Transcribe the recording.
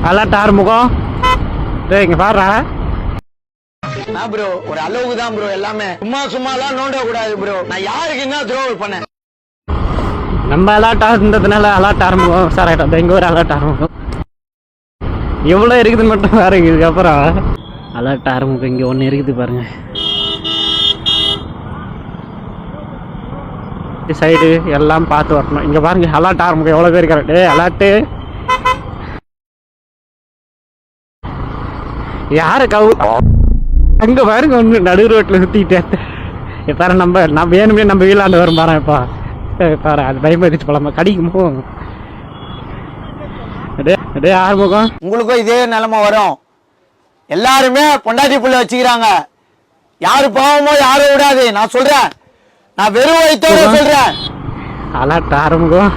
Alert Arumugam. டேய் இங்க பாருடா. ப்ரோ ஒரு அளவுக்கு தான் ப்ரோ எல்லாமே. சும்மாலாம் நோண்ட கூடாது ப்ரோ. நான் யாருக்கு என்ன த்ரோவல் பண்ணேன்? நம்ம அலர்ட் ஆகுறதுனால அலர்ட் ஆரம்பிக்கும் சார். ஆகிட்டோம் இங்கே ஒரு அலர்ட் ஆரம்பிக்கும். எவ்வளோ இருக்குதுன்னு மட்டும் பாருங்க. இதுக்கப்புறம் அலர்ட் ஆரம்பிக்கும். இங்கே ஒன்று இருக்குது பாருங்க. சைடு எல்லாம் பார்த்து வரணும். இங்கே பாருங்க அலர்ட் ஆரம்பிக்கும். எவ்வளோ பேர் இருக்காரு. டே அலர்ட்டு யாரு கவு அங்கே பாருங்க. ஒன்று நடு ரோட்டில் சுற்றிக்கிட்டே பாரு. நம்ம வேணுமே நம்ம வீலாண்டு வரும் பாரு. இப்போ பாரு அது பயன்படுத்தி போலாமா கடிக்குமோ. டே ஆறுமுகம் உங்களுக்கும் இதே நிலைமை வரும். எல்லாருமே பொண்டாட்டி புள்ள வச்சுக்கிறாங்க. யாரு பாவமோ யாரும் விடாது. நான் சொல்றேன். நான் வெறும் வயிற்றோட சொல்றேன். அலர்ட் ஆறுமுகம்.